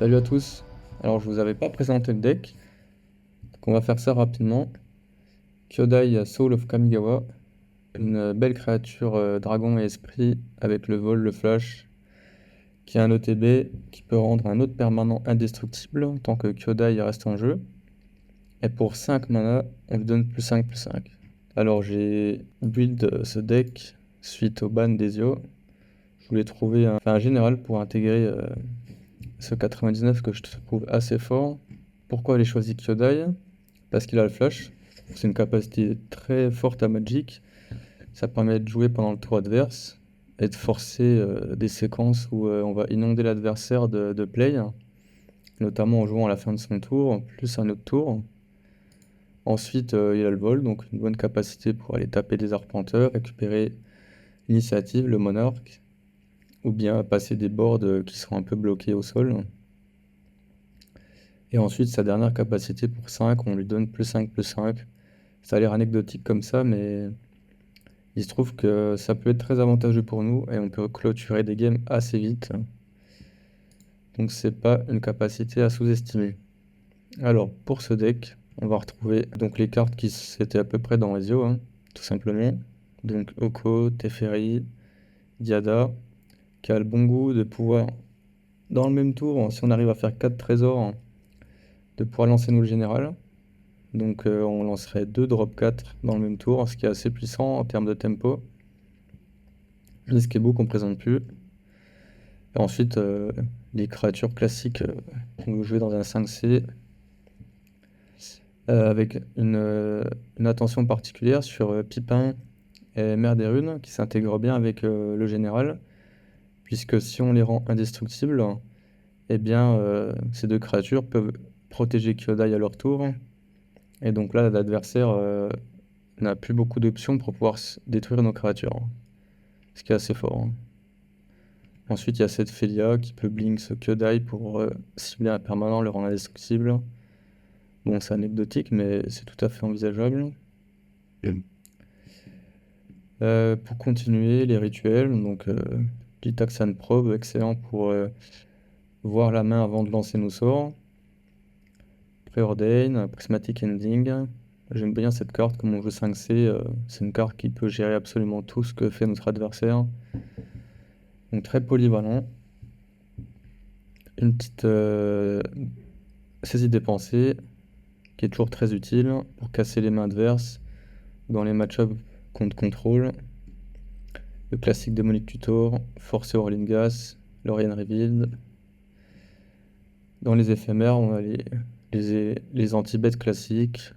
Salut à tous. Alors je vous avais pas présenté le deck, donc on va faire ça rapidement. Kyodai Soul of Kamigawa, une belle créature dragon et esprit avec le vol, le flash, qui a un ETB qui peut rendre un autre permanent indestructible tant que Kyodai reste en jeu. Et pour 5 mana, on lui donne +5/+5. Alors j'ai build ce deck suite au ban d'Ezio. Je voulais trouver un général pour intégrer ce 99 que je trouve assez fort. Pourquoi j'ai choisi Kyodai? Parce qu'il a le flash. C'est une capacité très forte à Magic. Ça permet de jouer pendant le tour adverse et de forcer des séquences où on va inonder l'adversaire de play, notamment en jouant à la fin de son tour, plus un autre tour. Ensuite, il a le vol, donc une bonne capacité pour aller taper des arpenteurs, récupérer l'initiative, le monarque, ou bien passer des boards qui sont un peu bloqués au sol. Et ensuite, sa dernière capacité pour 5, on lui donne +5/+5. Ça a l'air anecdotique comme ça, mais il se trouve que ça peut être très avantageux pour nous et on peut clôturer des games assez vite. Donc c'est pas une capacité à sous-estimer. Alors pour ce deck, on va retrouver donc les cartes qui étaient à peu près dans Ezio, tout simplement. Donc Oko, Teferi, Diada, qui a le bon goût de pouvoir, dans le même tour, si on arrive à faire 4 trésors, de pouvoir lancer nous le général. Donc on lancerait 2 drop 4 dans le même tour, ce qui est assez puissant en termes de tempo. Ce qui est beau qu'on présente plus. Et ensuite, les créatures classiques qu'on veut jouer dans un 5C, avec une attention particulière sur Pipin et Mère des Runes, qui s'intègrent bien avec le général, puisque si on les rend indestructibles, eh bien, ces deux créatures peuvent protéger Kyodai à leur tour, et donc là, l'adversaire n'a plus beaucoup d'options pour pouvoir détruire nos créatures, ce qui est assez fort. Ensuite, il y a cette Félia qui peut blink ce Kyodai pour cibler un permanent, le rendre indestructible. Bon, c'est anecdotique, mais c'est tout à fait envisageable. Pour continuer, les rituels, donc Gitaxian Probe, excellent pour voir la main avant de lancer nos sorts. Preordain, Prismatic Ending. J'aime bien cette carte, comme on joue 5C, c'est une carte qui peut gérer absolument tout ce que fait notre adversaire. Donc très polyvalent. Une petite saisie des pensées, qui est toujours très utile pour casser les mains adverses dans les match-ups contre contrôle. Le classique Demonic Tutor, Forcer Orlingas, Lorien Revealed. Dans les éphémères, on a les anti-bêtes classiques,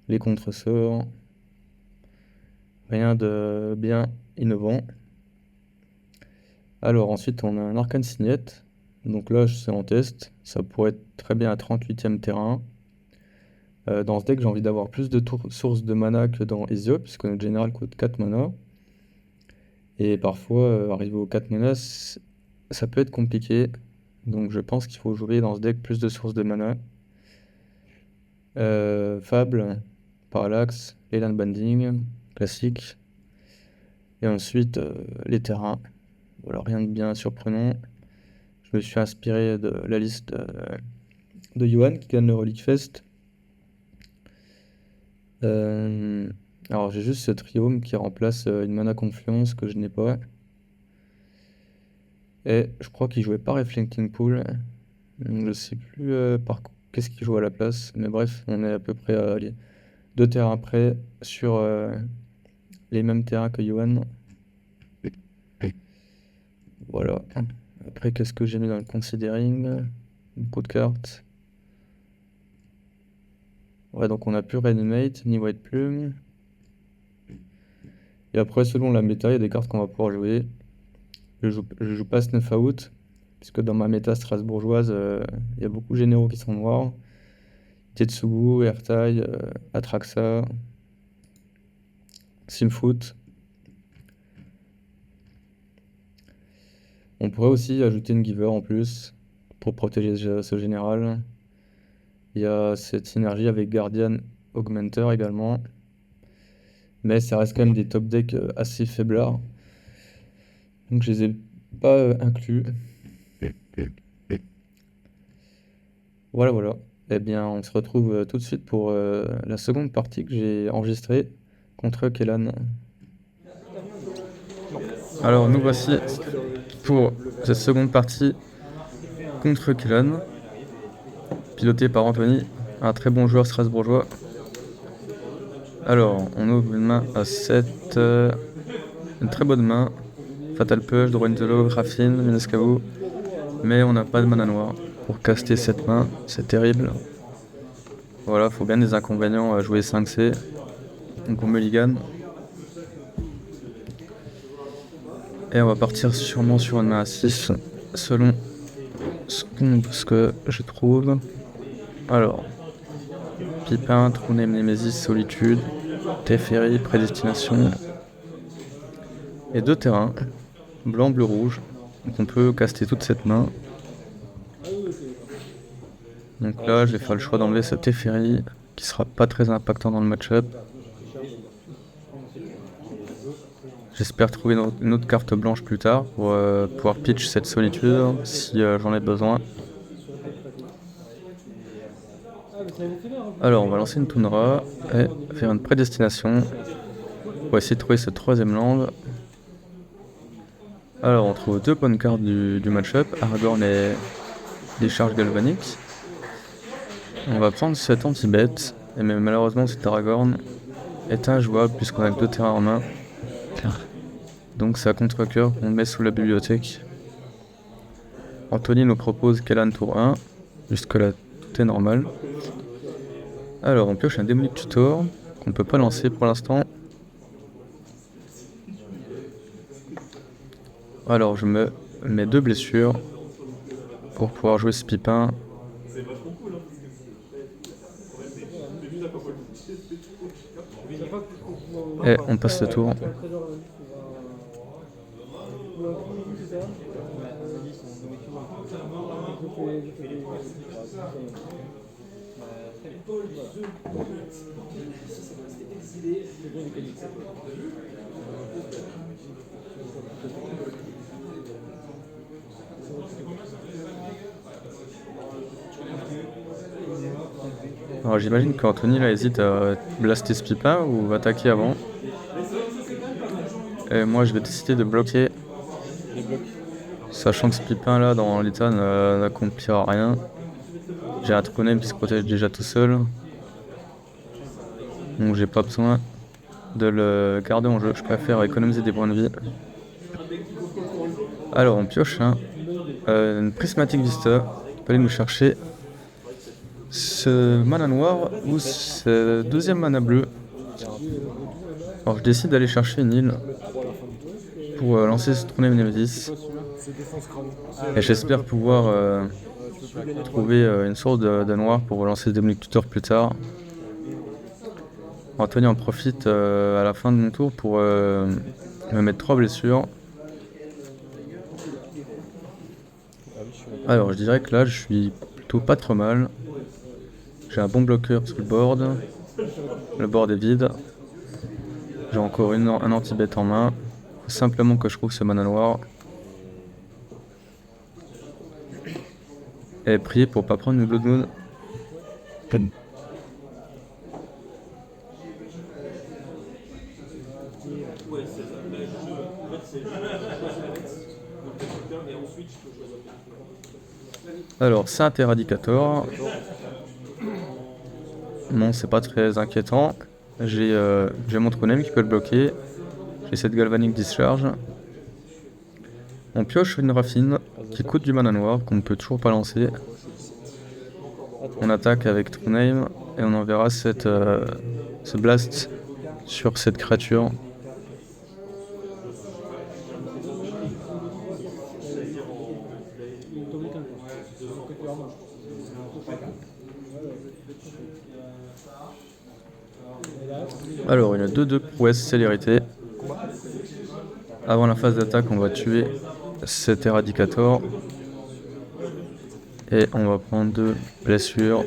les contre-sorts. Rien de bien innovant. Alors ensuite, on a un Arcane Signette. Donc là, c'est en test. Ça pourrait être très bien à 38e terrain. Dans ce deck, j'ai envie d'avoir plus de sources de mana que dans Ezio, puisque notre général coûte 4 mana. Et parfois, arriver aux 4 mana, ça peut être compliqué. Donc je pense qu'il faut jouer dans ce deck plus de sources de mana. Fable, Parallax, Elan Banding, classique. Et ensuite, les terrains. Voilà, rien de bien surprenant. Je me suis inspiré de la liste de Johan qui gagne le Relic Fest. Alors j'ai juste ce Triome qui remplace une mana Confluence que je n'ai pas. Et je crois qu'il jouait pas Reflecting Pool. Donc je sais plus qu'est-ce qu'il joue à la place. Mais bref, on est à peu près à 2 terrains près sur les mêmes terrains que Johan. Voilà. Après, qu'est-ce que j'ai mis dans le considering? Beaucoup de cartes. Ouais, donc on a plus Reanimate, ni White Plume. Et après, selon la méta, il y a des cartes qu'on va pouvoir jouer. Je joue pas Snuff Out, puisque dans ma méta strasbourgeoise, il y a beaucoup de généraux qui sont noirs. Tetsugu, Ertai, Atraxa, Simfoot. On pourrait aussi ajouter une Giver en plus, pour protéger ce général. Il y a cette synergie avec Guardian Augmenter également. Mais ça reste quand même des top decks assez faiblards. Donc je les ai pas inclus. Voilà, voilà. Eh bien, on se retrouve tout de suite pour la seconde partie que j'ai enregistrée contre Kellan. Alors, nous voici pour cette seconde partie contre Kellan, piloté par Anthony, un très bon joueur strasbourgeois. Alors, on ouvre une main à 7, une très bonne main. Fatal Push, Drouenzelo, Raffine, Minescavo. Mais on n'a pas de mana noire pour caster cette main, c'est terrible. Voilà, faut bien des inconvénients à jouer 5C. Donc on mulligan. Et on va partir sûrement sur une main à 6, selon ce que je trouve. Alors, Pipin, Trône, Némésis, Solitude, Teferi, Prédestination. Et 2 terrains, blanc, bleu, rouge. Donc on peut caster toute cette main. Donc là, je vais faire le choix d'enlever ce Teferi, qui sera pas très impactant dans le match-up. J'espère trouver une autre carte blanche plus tard pour pouvoir pitch cette solitude si j'en ai besoin. Alors on va lancer une Toundra et faire une prédestination pour essayer de trouver ce troisième land. Alors on trouve 2 bonnes cartes du match-up, Aragorn et des charges galvaniques. On va prendre cette anti-bet, et mais malheureusement cet Aragorn est injouable puisqu'on a que 2 terrains en main. Donc c'est à contre-cœur qu'on met sous la bibliothèque. Anthony nous propose Kellan tour 1, jusque là tout est normal. Alors on pioche un Demonic Tutor qu'on peut pas lancer pour l'instant. Alors je me mets 2 blessures pour pouvoir jouer ce Pipin. Et on passe le tour. Alors j'imagine qu'Anthony là hésite à blaster ce Pipin ou attaquer avant. Et moi je vais décider de bloquer. Sachant que ce Pipin là dans l'état n'accomplira rien. J'ai un Trône qui se protège déjà tout seul. Donc j'ai pas besoin de le garder en jeu. Je préfère économiser des points de vie. Alors on pioche une Prismatic Vista. Il fallait nous chercher ce mana noir ou ce deuxième mana bleu. Alors je décide d'aller chercher une île pour lancer ce Trône Nemesis. Et j'espère pouvoir trouver une source de noir pour relancer ce Demonic Tutor plus tard. Anthony en profite à la fin de mon tour pour me mettre 3 blessures. Alors je dirais que là je suis plutôt pas trop mal. J'ai un bon bloqueur sur le board. Le board est vide. J'ai encore un anti-bet en main. Faut simplement que je trouve ce mana noir. Et prier pour pas prendre une Blood Moon. Alors c'est un Terradicator. Non, c'est pas très inquiétant. J'ai mon Trône qui peut le bloquer. J'ai cette Galvanic Discharge. On pioche une Raffine qui coûte du mana noir qu'on ne peut toujours pas lancer. On attaque avec True Name et on enverra ce blast sur cette créature. Alors une 2-2 prouesse célérité. Avant la phase d'attaque, on va tuer cet Eradicator. Et on va prendre 2 blessures.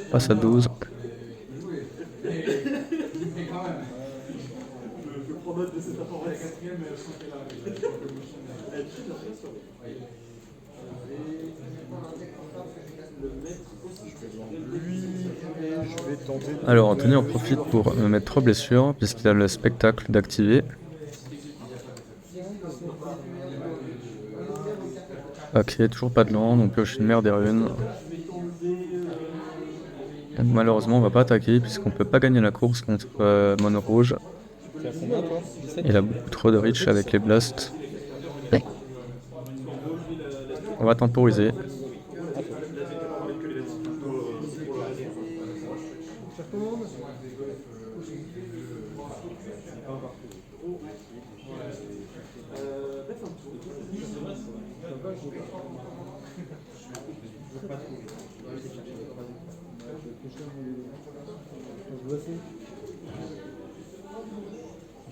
Passe à 12. lui et je vais tenter de Alors mettre Anthony en profite pour me mettre 3 blessures, puisqu'il a le spectacle d'activer. Ok, toujours pas de land, on pioche une mer des runes. Donc malheureusement on va pas attaquer, puisqu'on peut pas gagner la course contre mono rouge. T'es à combien toi? 17? Il a beaucoup trop de reach avec les blasts. On va temporiser.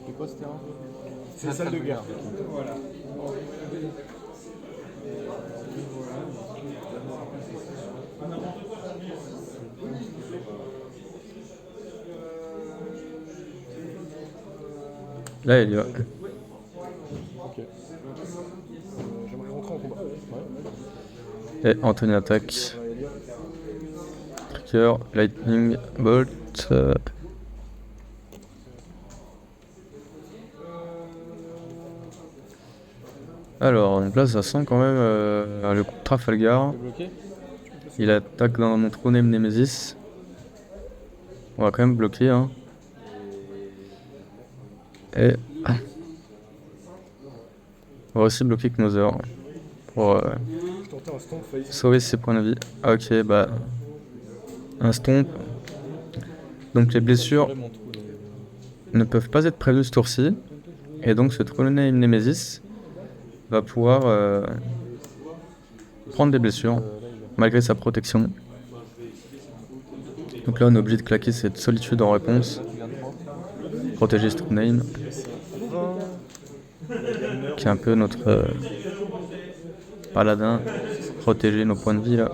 C'est quoi ce terrain? C'est la salle de guerre. Là il y va. Ok. J'aimerais rentrer en combat. Ouais. Et Anthony attaque. Trigger, lightning, bolt. Alors, une place à 100 quand même, le coup de Trafalgar. T'es bloqué? Il attaque dans mon trône Nemesis. On va quand même bloquer, hein. Et on va aussi bloquer Knother pour Je tentais un stomp face. sauver ses points de vie. Ah, ok, bah un stomp. Donc les blessures Vraiment tout. ne peuvent pas être prévues ce tour-ci. Et donc ce trône Nemesis va pouvoir prendre des blessures malgré sa protection. Donc là on est obligé de claquer cette solitude en réponse. Protéger Struname, qui est un peu notre paladin. Protéger nos points de vie là.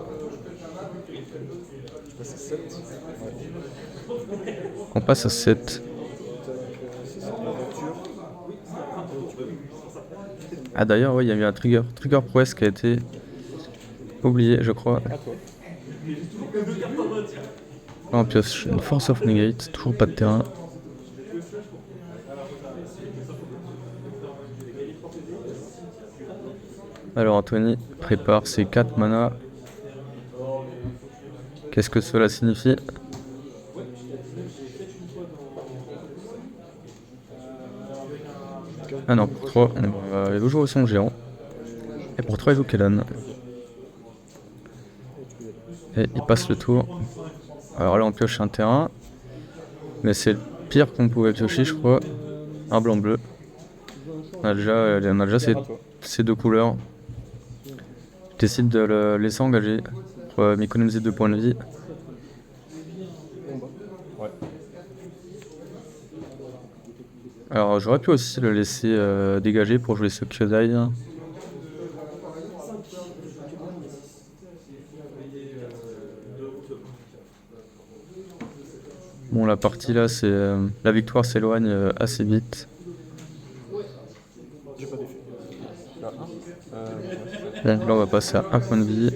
On passe à 7. Ah d'ailleurs ouais, il y a eu un trigger prouesse qui a été oublié je crois. Là on pioche une Force of Negate, toujours pas de terrain. Alors Anthony prépare ses 4 mana. Qu'est-ce que cela signifie? Ah non, pour 3, il joue jouer son géant. Et pour 3, il joue Kellan. Et il passe le tour. Alors là, on pioche un terrain. Mais c'est le pire qu'on pouvait piocher, je crois. Un blanc-bleu. On a déjà ces deux couleurs. Je décide de le laisser engager pour m'économiser 2 points de vie. Alors j'aurais pu aussi le laisser dégager pour jouer ce Kyodai. Bon, la partie là, c'est la victoire s'éloigne assez vite. Donc là on va passer à 1 point de vie.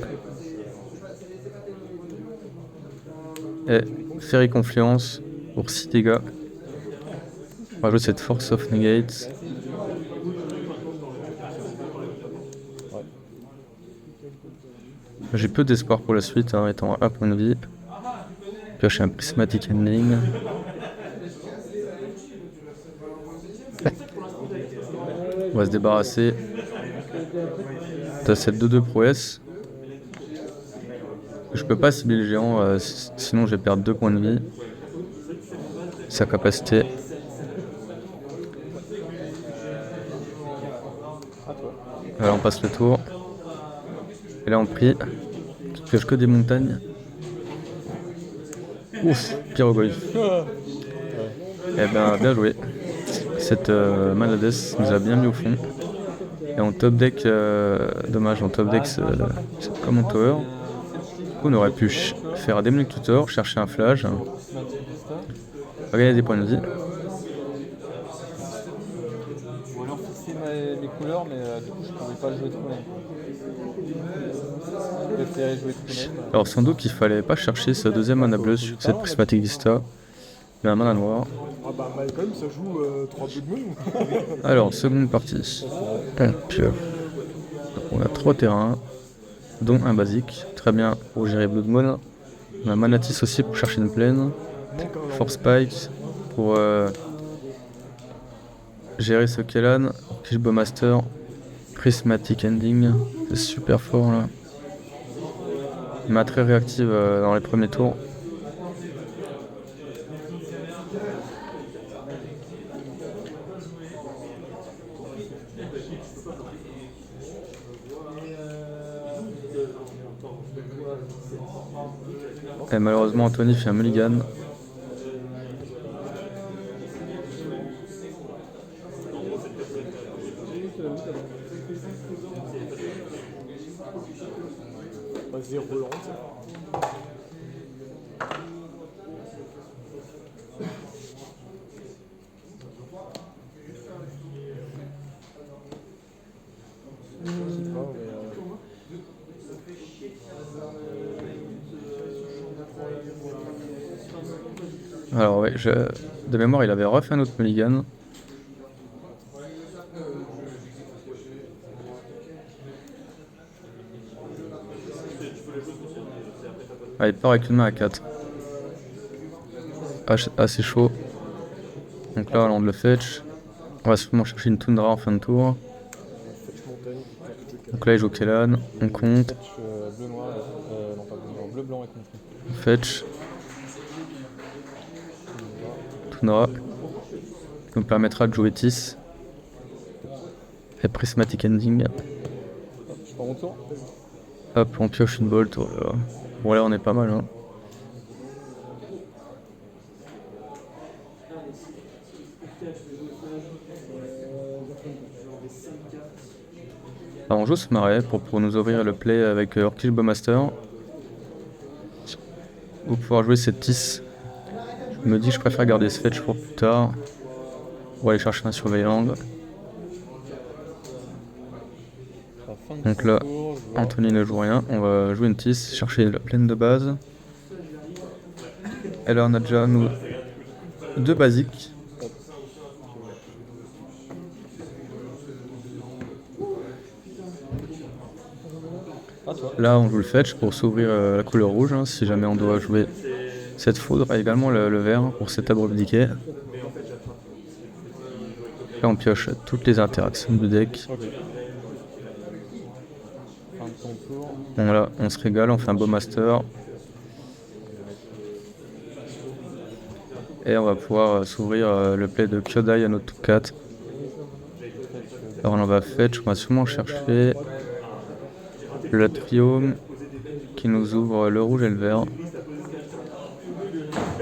Et Fairy Confluence pour 6 dégâts. On va jouer cette Force of Negate. J'ai peu d'espoir pour la suite, hein, étant à 1 point de vie. Piocher un Prismatic Ending. On va se débarrasser de cette 2-2 prouesse. Je peux pas cibler le géant, sinon je vais perdre 2 points de vie. Sa capacité. Là on passe le tour. Et là on prie. Je pioche que des montagnes. Ouf, Pyroglyphe. Eh ben bien joué. Cette Manades nous a bien mis au fond. Et en top deck, dommage, en top deck c'est Command Tower. On aurait pu faire un Demonic Tutor, chercher un flash, gagner des points de vie. Ou alors fixer les couleurs, mais du coup, je pouvais pas jouer True Name. Je préférais jouer True Name. Alors sans doute qu'il fallait pas chercher ce deuxième mana bleu sur cette Prismatic Vista, mais un mana noir. Ah bah Malcolm, ça joue 3 Blood Moon. Alors, seconde partie. Pioche. On a 3 terrains, dont un basique. Très bien pour gérer Blood Moon. On a Manatis aussi pour chercher une plaine. Force Spike pour gérer ce Kellan. Kishbo Master. Prismatic Ending. C'est super fort là. Il m'a très réactive dans les premiers tours. Et malheureusement Anthony fait un mulligan. Vas-y, relance. Je sais pas, mais Alors ouais, de mémoire il avait refait un autre mulligan. Ah, il part avec une main à 4. Assez chaud. Donc là on le fetch. On va sûrement chercher une Tundra en fin de tour. Fetch montagne. Donc là il joue Kellan, on compte. Fetch bleu noir, non pas bleu noir, bleu blanc et compris. On fetch. Tundra. Qui nous permettra de jouer Tis. Et Prismatic Ending. Je prends mon tour. Hop, on pioche une bolt. Voilà. Bon là on est pas mal hein. Alors on joue ce marais pour nous ouvrir le play avec Orkish Bowmaster. Pour pouvoir jouer cette Tis. Je me dis que je préfère garder ce fetch pour plus tard. Pour aller chercher un surveillant. Donc là, Anthony ne joue rien. On va jouer une Tis, chercher la plaine de base. Et là on a déjà nous 2 basiques. Là on joue le fetch pour s'ouvrir la couleur rouge hein, si jamais on doit jouer cette foudre et également le vert pour cet abrupt decay. Là on pioche toutes les interactions du deck. Bon là on se régale, on fait un Bowmaster. Et on va pouvoir s'ouvrir le play de Kyodai à notre tour 4. Alors on va fetch, on va sûrement chercher le trio qui nous ouvre le rouge et le vert.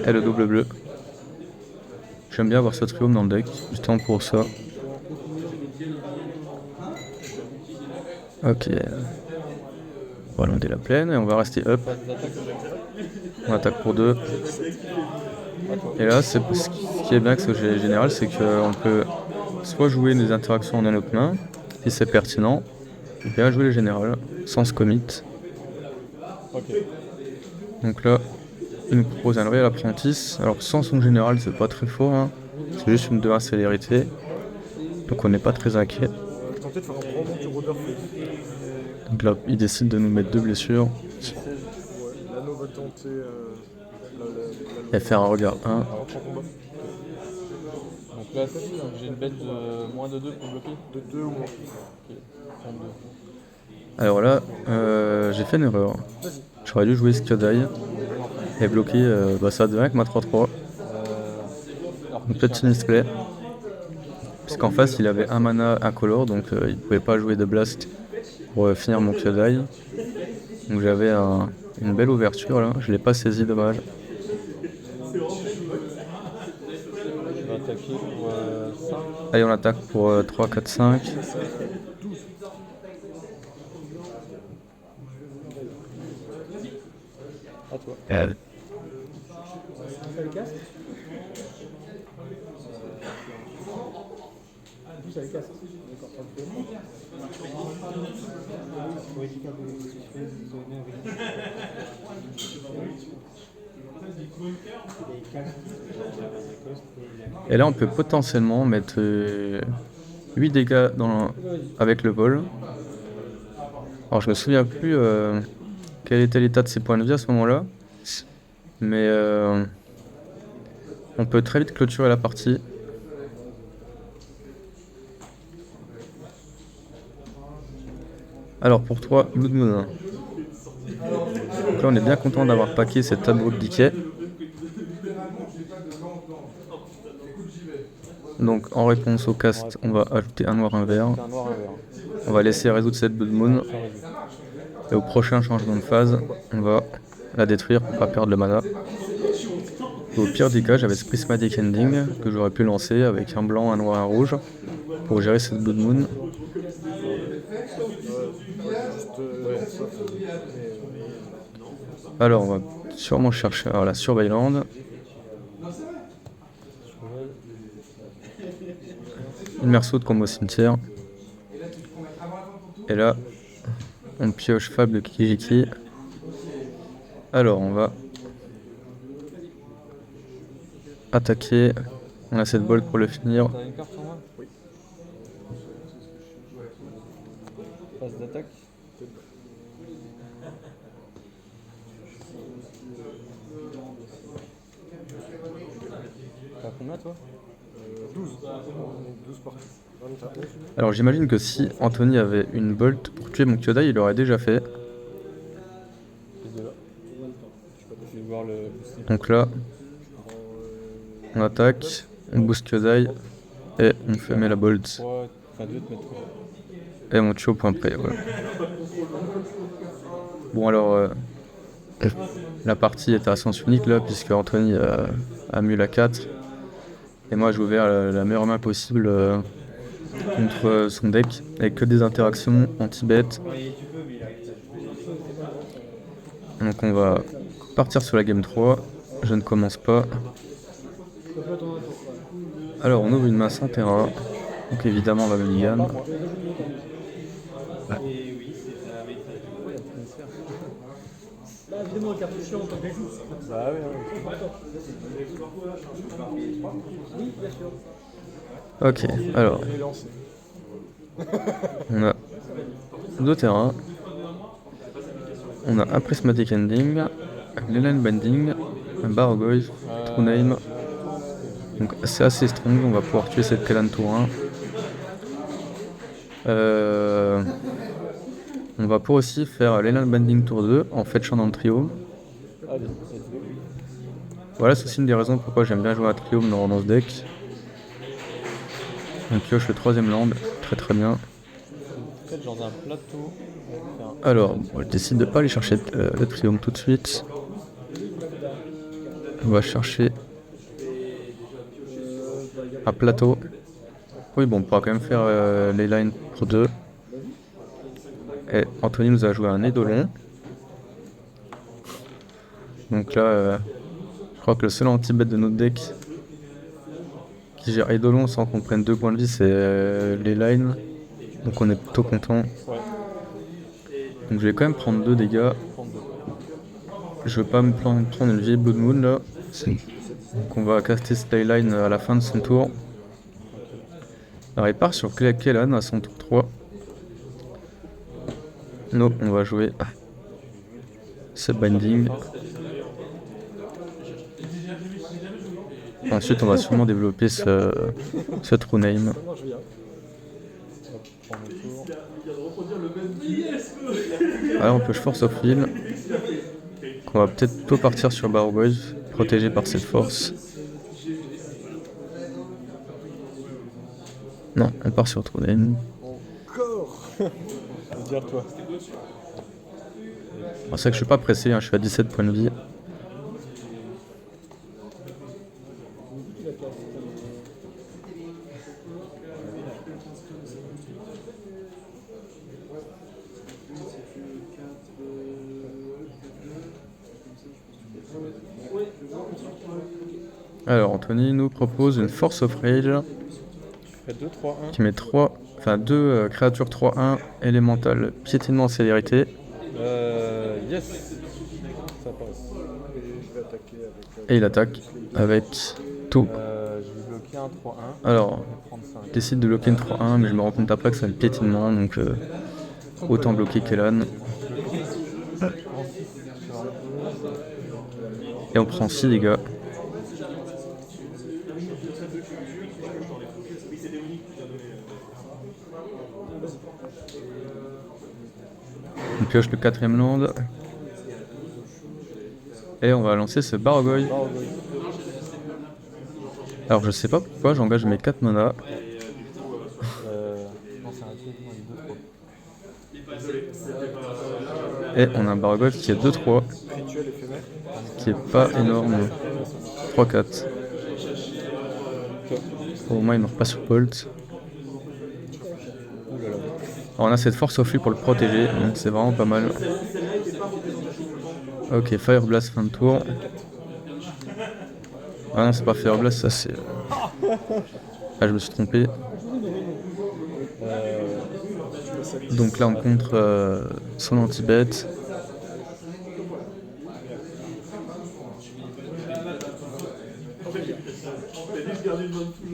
Et le double bleu. J'aime bien avoir ce trio dans le deck, justement pour ça. Ok. On va lander la plaine et on va rester up. On attaque pour 2. Et là, ce qui est bien avec ce général, c'est qu'on peut soit jouer des interactions en notre main, si c'est pertinent, ou bien jouer les générales, sans se commit. Donc là, il nous propose un Real Apprentice. Alors sans son général, c'est pas très fort, hein. C'est juste une 2-1 célérité. Donc on n'est pas très inquiet. Je tentais de faire un grand bon sur Rudderfield. Donc là, il décide de nous mettre 2 blessures. L'anneau va tenter. Et faire un regard 1. Alors, je prends combat. Donc là, j'ai une bête de moins de 2 pour bloquer. De 2 ou moins. Ok, 32. Alors là, j'ai fait une erreur. J'aurais dû jouer Kyodai et bloquer ça devient avec ma 3-3. Donc petit misplay. Puisqu'en face il avait un mana incolore, donc il pouvait pas jouer de blast pour finir mon Kyodai. Donc j'avais une belle ouverture là, je l'ai pas saisi, dommage. Je vais attaquer pour 5. Allez, on attaque pour 3, 4, 5. À toi. coup, ça les casse. D'accord, pas de problème. Et là, on peut potentiellement mettre 8 dégâts avec le vol. Alors, je me souviens plus quel était l'état de ses points de vie à ce moment-là. Mais on peut très vite clôturer la partie. Alors, pour toi, Blood Moon. Donc là, on est bien content d'avoir packé cette tableau de decay. Donc, en réponse au cast, on va ajouter un noir, un vert. Un noir, un vert. On va laisser résoudre cette Blood Moon. Et au prochain changement de phase, on va la détruire pour pas perdre le mana. Et au pire des cas, j'avais ce Prismatic Ending que j'aurais pu lancer avec un blanc, un noir, un rouge pour gérer cette Blood Moon. Alors, on va sûrement chercher la Surveilland. Une merceau de combo cimetière. Et là, on pioche Fable de Kijiki. Alors, on va attaquer. On a cette bolt pour le finir. T'as une carte en main? Oui. Phase d'attaque. T'as combien toi? 12. 12 parties. Alors, j'imagine que si Anthony avait une bolt pour tuer mon Kyodai, il l'aurait déjà fait. Je vais voir le booster. Donc là, on attaque, on booste Kyodai et on fait la bolt. 3, enfin 2 de mettre. Et on tue au point près. Voilà. Bon, alors, la partie est à sens unique là, puisque Anthony a mis la 4. Et moi, j'ai ouvert la meilleure main possible contre son deck, avec que des interactions anti-bet. Donc, on va partir sur la game 3. Je ne commence pas. Alors, on ouvre une main sans terrain. Donc, évidemment, on va mulligan. Évidemment, carte chiant, quand tu joues. Bah oui, Oui, bien sûr. Ok, alors, Il est lancé. on a 2 terrains. On a un Prismatic Ending, un Leyline Binding, un Bargoyf, True Name. Donc c'est assez strong, on va pouvoir tuer cette Kalan tour 1. On va pouvoir aussi faire Leyline Binding tour 2 en fetchant dans le trio. allez, Voilà, c'est aussi une des raisons pourquoi j'aime bien jouer à trio dans ce deck. On pioche le 3ème land, très très bien. peut-être dans un plateau. Alors, je décide de pas aller chercher le trio tout de suite. On va chercher un plateau. Oui, bon, on pourra quand même faire les lines pour 2. Et Anthony nous a joué un Eidolon. Donc là, je crois que le seul anti-bet de notre deck qui gère Eidolon sans qu'on prenne 2 points de vie, c'est les lines. Donc on est plutôt content. Ouais. Donc je vais quand même prendre 2 dégâts. Je veux pas me prendre une vieille Blood Moon là. Donc on va caster Skyline à la fin de son tour. Alors il part sur Kellan à son tour 3. Non, on va jouer ce Binding. Ensuite on va sûrement développer ce True Name. Alors on peut Force of Will. On va peut-être plutôt partir sur Bargoyf, protégé par cette force. Non, on part sur True Name. Encore. Dire toi. C'est vrai que je suis pas pressé, hein, je suis à 17 points de vie. Alors Anthony nous propose une Force of Rage. Fait 2, 3, 1. qui met 2 créatures 3-1 élémentales, piétinement célérité. Yes. Ça passe. Et je vais attaquer avec. Et il attaque avec tout. Je vais bloquer un 3-1. Alors, Je vais prendre 5. je décide de bloquer une 3-1, mais je me rends compte après que c'est le piétinement, donc autant bloquer Kellan. Et on prend 6 dégâts. On pioche le 4ème land. Et on va lancer ce Bargoy. Alors je sais pas pourquoi j'engage mes 4 mana. Non, c'est un truc, moi, j'ai 2, 3. Et on a un Bargoy qui est 2-3. Rituel éphémère. Qui est pas énorme. 3-4. Au moins il meurt pas sur Bolt. Alors on a cette force of lui pour le protéger, donc c'est vraiment pas mal. Ok, Fire Blast fin de tour. Ah non, c'est pas Fire Blast, ça c'est. Ah, je me suis trompé. Donc là on contre son anti-bet.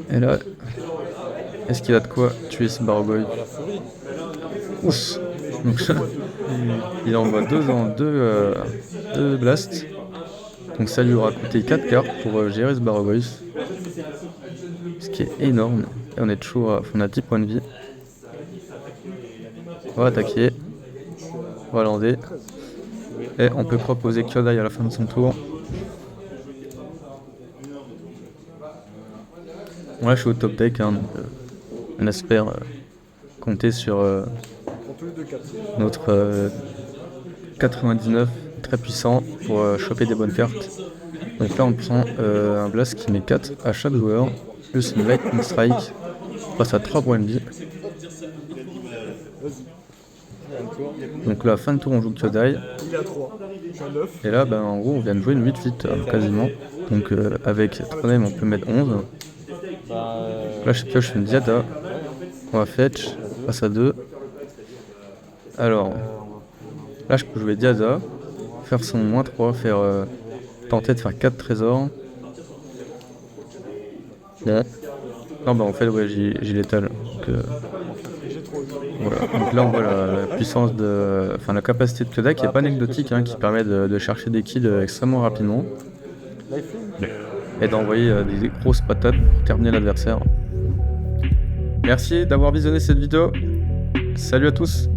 Et là, est-ce qu'il a de quoi tuer ce Bargoy? Ouf. Donc ça, il envoie 2 blasts. Donc ça lui aura coûté 4 cartes pour gérer ce Bargoy. Ce qui est énorme. Et on est toujours à... On a 10 points de vie. On va attaquer. On va lander. Et on peut proposer Kyodai à la fin de son tour. Bon, là je suis au top deck, hein, donc on espère compter sur notre 99 très puissant pour choper des bonnes cartes. Donc là on prend un blast qui met 4 à chaque joueur, plus une lightning strike, on passe à 3 points de vie. Donc là fin de tour on joue Kyodai. Il a 3. Je suis à 9. Et là ben, en gros on vient de jouer une 8-8 quasiment. Donc avec 3 on peut mettre 11. Là je pioche une Diada. On va fetch, passe à 2. Alors là je peux jouer Diada, faire son -3, faire tenter de faire 4 trésors. Bon. Non bah en fait ouais j'ai l'étal. Donc, voilà. Donc là on voit la puissance de. Enfin la capacité de Kyodai qui est pas anecdotique, hein, qui permet de chercher des kills extrêmement rapidement. Et d'envoyer des grosses patates pour terminer l'adversaire. Merci d'avoir visionné cette vidéo. Salut à tous.